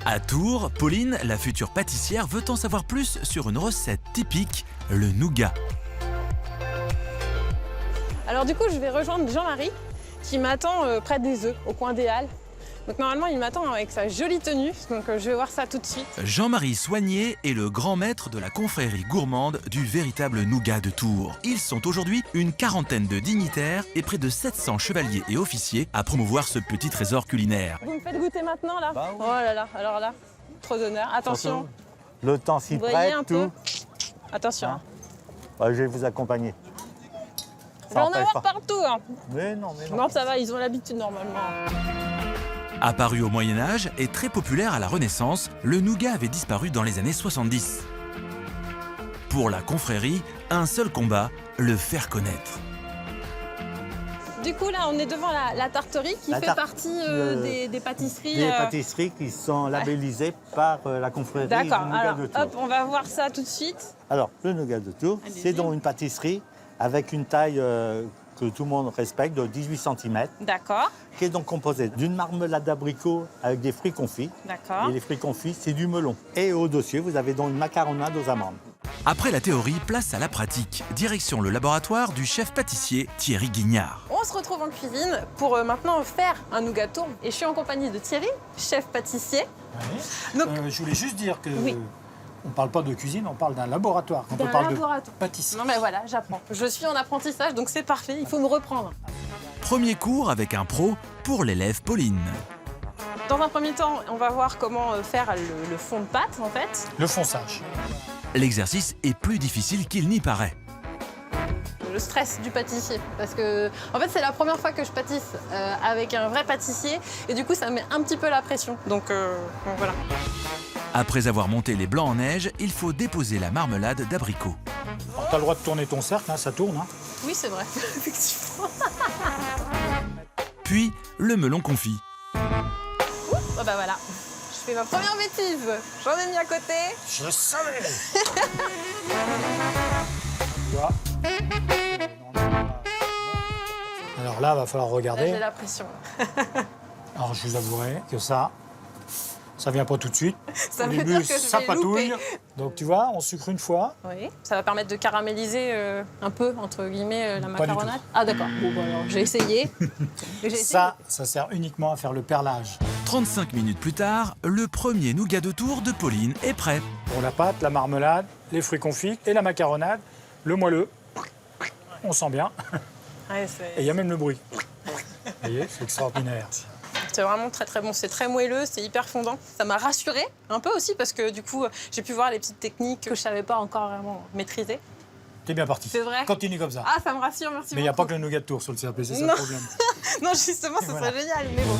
À Tours, Pauline, la future pâtissière, veut en savoir plus sur une recette typique, le nougat. Alors du coup, je vais rejoindre Jean-Marie qui m'attend près des œufs, au coin des Halles. Donc normalement, il m'attend avec sa jolie tenue, donc je vais voir ça tout de suite. Jean-Marie Soigné est le grand maître de la confrérie gourmande du véritable nougat de Tours. Ils sont aujourd'hui une quarantaine de dignitaires et près de 700 chevaliers et officiers à promouvoir ce petit trésor culinaire. Vous me faites goûter maintenant là? Bah oui. Oh là là, alors là, trop d'honneur. Attention, Le temps s'y vous voyez prête, un peu? tout. Attention. Hein? Ouais, je vais vous accompagner. Je vais en empêche avoir pas. partout. Hein. Mais non. Non, ça va, ils ont l'habitude normalement. Apparu au Moyen-Âge et très populaire à la Renaissance, le nougat avait disparu dans les années 70. Pour la confrérie, un seul combat, le faire connaître. Du coup, là, on est devant la tarterie qui fait partie des pâtisseries. Des pâtisseries qui sont labellisées par la confrérie du D'accord, nougat alors de Tours. hop, on va voir ça tout de suite. Alors, le nougat de Tours, Allez-y. c'est donc une pâtisserie avec une taille que tout le monde respecte, de 18 cm, D'accord, qui est donc composée d'une marmelade d'abricot avec des fruits confits. d'accord. Et les fruits confits, c'est du melon. Et au-dessus, vous avez donc une macaronade aux amandes. Après la théorie, place à la pratique. Direction le laboratoire du chef pâtissier Thierry Guignard. On se retrouve en cuisine pour maintenant faire un nougat Tours. Et je suis en compagnie de Thierry, chef pâtissier. Oui. Donc- Je voulais juste dire que Oui. on ne parle pas de cuisine, on parle d'un laboratoire. Quand D'un on parle laboratoire. de pâtisserie. Non mais voilà, j'apprends. Je suis en apprentissage, donc c'est parfait, il faut me reprendre. Premier cours avec un pro pour l'élève Pauline. Dans un premier temps, on va voir comment faire le fond de pâte, en fait. Le fonçage. L'exercice est plus difficile qu'il n'y paraît. Le stress du pâtissier. Parce que, en fait, c'est la première fois que je pâtisse avec un vrai pâtissier. Et du coup, ça met un petit peu la pression. Donc voilà. Après avoir monté les blancs en neige, il faut déposer la marmelade d'abricot. Tu as le droit de tourner ton cercle, hein, ça tourne. Hein. Oui, c'est vrai, effectivement. Puis le melon confit. Oh bah voilà. Je fais ma première bêtise. J'en ai mis à côté. Je savais. Tu vois. Alors là, va falloir Là, j'ai regarder. la pression. Alors je vous avouerai que ça vient pas tout de suite. Ça Au veut début, dire que je ça vais patouille. louper. Donc tu vois, on sucre une fois. Oui. Ça va permettre de caraméliser un peu, entre guillemets, la Pas du macaronade. Ah d'accord. Bon, bah, alors, j'ai essayé. J'ai essayé. Ça sert uniquement à faire le perlage. 35 minutes plus tard, le premier nougat de Tours de Pauline est prêt. Pour la pâte, la marmelade, les fruits confits et la macaronade, le moelleux. On sent bien. Ouais, Et il y a même le bruit. Vous voyez, c'est extraordinaire. c'est vraiment très très bon. C'est très moelleux, c'est hyper fondant. Ça m'a rassurée un peu aussi parce que du coup, j'ai pu voir les petites techniques que je savais pas encore vraiment maîtriser. T'es bien parti. C'est vrai. Continue comme ça. Ah, ça me rassure, merci Mais il n'y a beaucoup. pas que le nougat de Tours sur le CRP, c'est ça Non. le problème. Non, justement, ce Voilà. serait génial, mais bon.